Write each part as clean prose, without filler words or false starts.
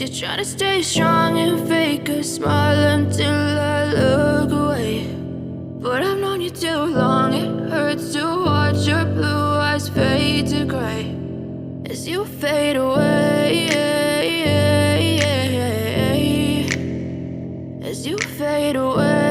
you're trying to stay strong and fake a smile until I look away. But I've known you too long, it hurts to watch your blue eyes fade to gray as you fade away, as you fade away.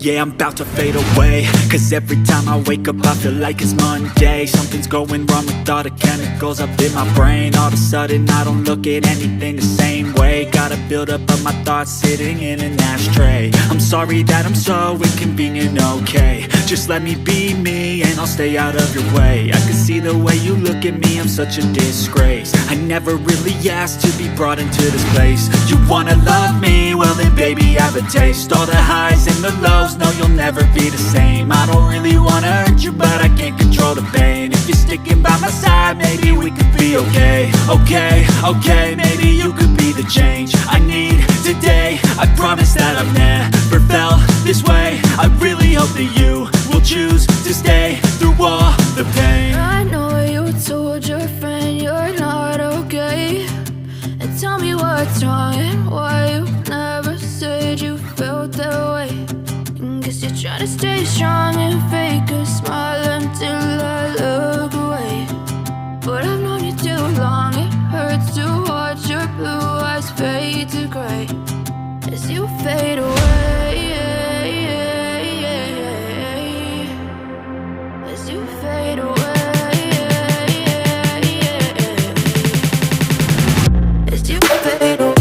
Yeah, I'm about to fade away, cause every time I wake up I feel like it's Monday. Something's going wrong with all the chemicals up in my brain. All of a sudden I don't look at anything the same way. Got a buildup of my thoughts sitting in an ashtray. I'm sorry that I'm so inconvenient, okay. Just let me be me and I'll stay out of your way. I can see the way you look at me, I'm such a disgrace. I never really asked to be brought into this place. You wanna love me? Well then baby I have a taste. All the highs and the lows, no you'll never be the same. I don't really wanna hurt you but I can't control the pain. If you're sticking by my side maybe we could be okay. Okay, maybe you could be the change I need today. I promise that I've never felt this way. I really hope that you will choose to stay through all the pain. I know you told your friend you're not okay, and tell me what's wrong and why you never said you felt that way. Guess you're trying to stay strong and fake a smile until I look away. But I've known you too long, it hurts to watch your blue eyes fade to gray as you fade away, as you fade away, as you fade away.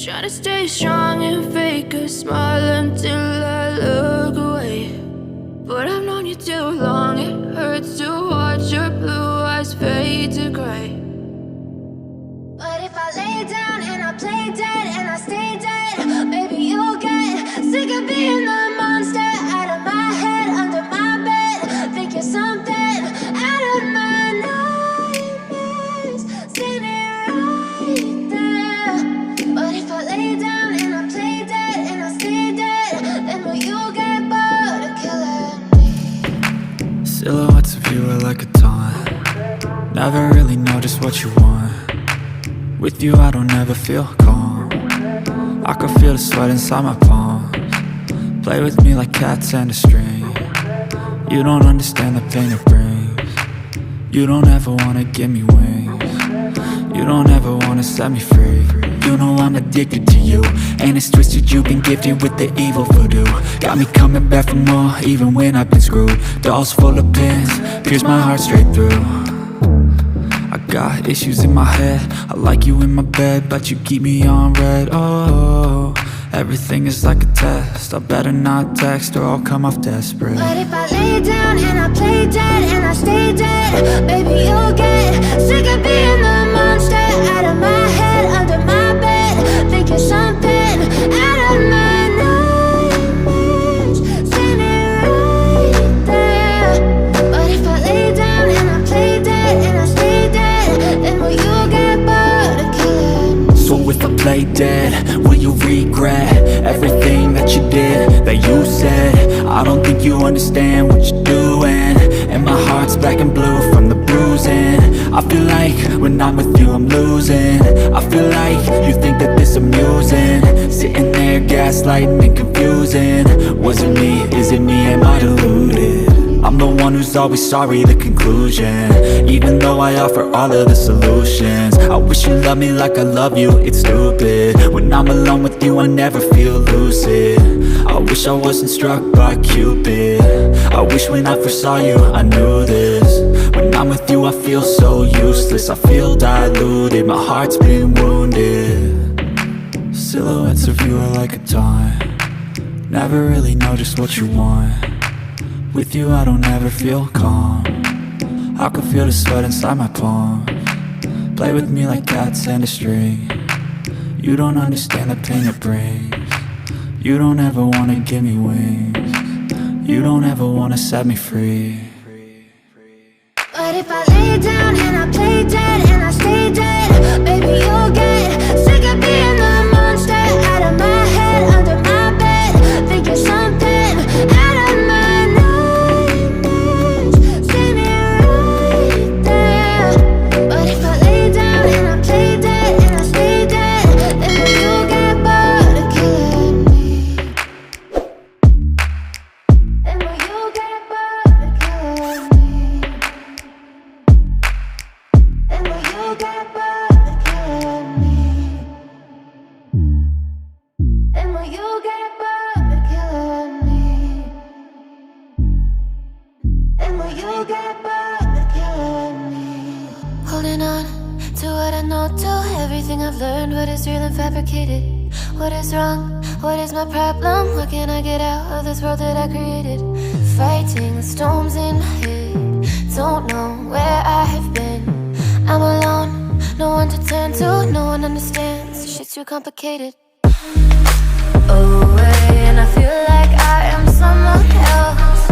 Try to stay strong and fake a smile until I look away. But I've known you too long, it hurts to watch your blue eyes fade to gray. But if I lay down and I play dead and I stay dead, maybe you'll get sick of being the monster out of my head, under my bed. Think you're something out of my nightmares, standing right there. But if I lay down and I play dead and I stay dead, then will you get bored of killing me? Silhouettes of you are like a taunt. Never really know just what you want. With you I don't ever feel calm. I can feel the sweat inside my palms. Play with me like cats and a string. You don't understand the pain it brings. You don't ever wanna give me wings. You don't ever wanna set me free. You know I'm addicted to you, and it's twisted, you've been gifted with the evil voodoo. Got me coming back for more, even when I've been screwed. Dolls full of pins, pierce my heart straight through. I got issues in my head. I like you in my bed, but you keep me on red. Oh, everything is like a test. I better not text or I'll come off desperate. But if I lay down and I play dead and I stay dead, baby, you'll get sick of being the monster out of my head, under my bed, thinking something out of my nightmares, standing right there. But if I lay down and I play dead and I stay dead, then will you get bored of killing me? So if I play dead, will you regret everything that you did, that you said? I don't think you understand what you're doing, and my heart's black and blue from the bruising. I feel like when I'm with you I'm losing. I feel like you think that this amusing, sitting there gaslighting and confusing. Was it me? Is it me? Am I deluded? I'm the one who's always sorry, the conclusion, even though I offer all of the solutions. I wish you loved me like I love you, it's stupid. When I'm alone with you I never feel lucid. I wish I wasn't struck by Cupid. I wish when I first saw you I knew this. When I'm with you I feel so useless, I feel diluted, my heart's been wounded. Silhouettes of you are like a taunt, never really know just what you want. With you I don't ever feel calm, I can feel the sweat inside my palms. Play with me like cats and a string. You don't understand the pain it brings. You don't ever wanna give me wings. You don't ever wanna set me free. But if I lay down and I play dead and I stay dead, baby, you'll get sick of being the monster out of my head, under my bed, thinking something out of my nightmares, standing right there. But if I lay down and I play dead and I stay dead, then will you get bored of killing me? Then will you get bored of killing me? And will you get bored of killing me? And will you get bored of killing me? And will you get bored of killing me? Holding on to what I know, to everything I've learned, what is real and fabricated. What is wrong? What is my problem? What can I get out of this world that I created? Fighting the storms in my head, don't know where I have been. I'm alone, no one to turn to, no one understands, shit's too complicated. Away, and I feel like I am someone else.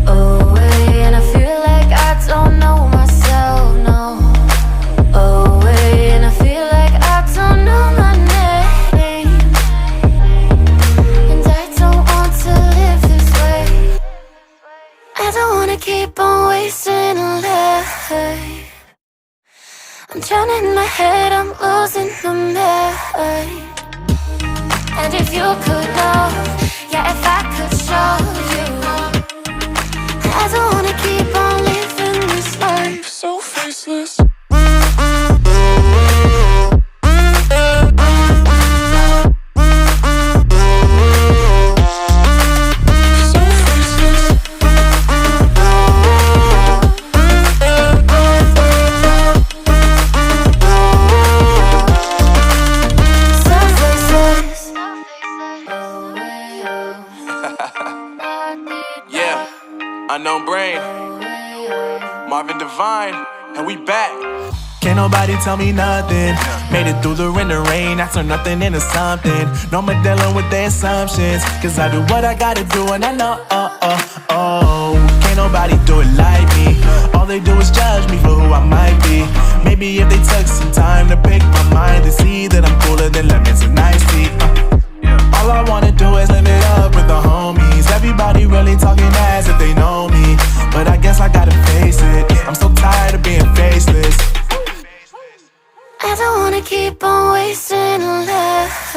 Away, and I feel like I don't know myself, no. Away, and I feel like I don't know my name. And I don't want to live this way. I don't wanna keep on wasting a life. I'm drowning in my head, I'm losing my mind. And if you could know, yeah, if I could show you, I don't wanna keep on living this life so faceless. Unknown Brain, Marvin Divine, and we back. Can't nobody tell me nothing. Made it through the rain, I turned nothing into something. No more dealing with their assumptions, cause I do what I gotta do and I know, can't nobody do it like me. All they do is judge me for who I might be. Maybe if they took some time to pick my mind, they see that I'm cooler than lemons and iced tea. All I wanna do is live it up with the homies. Everybody really talking as if they know me, but I guess I gotta face it, I'm so tired of being faceless. I don't wanna keep on wasting a life.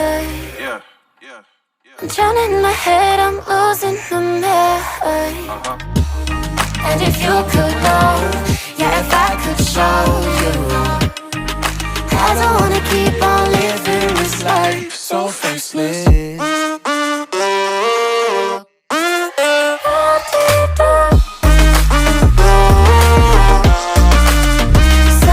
I'm drowning in my head, I'm losing my mind. And if you could know, yeah, if I could show you, I don't wanna keep on living this life so faceless. So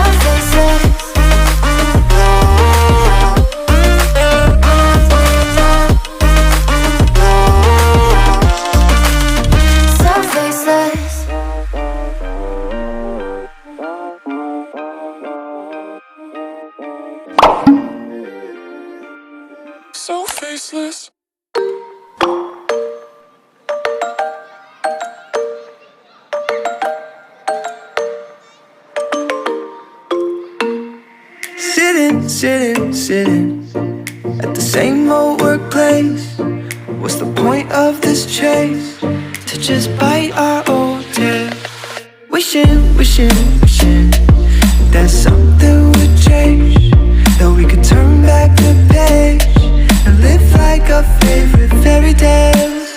faceless. Sitting at the same old workplace. What's the point of this chase? To just bite our old tail. Wishing that something would change, that we could turn back the page and live like our favorite fairy tales.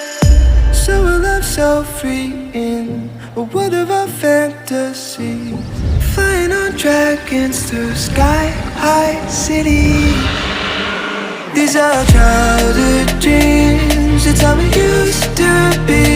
So a love so free in a world of our fantasies, flying on dragons through sky-high cities. These are childhood dreams, it's how we used to be.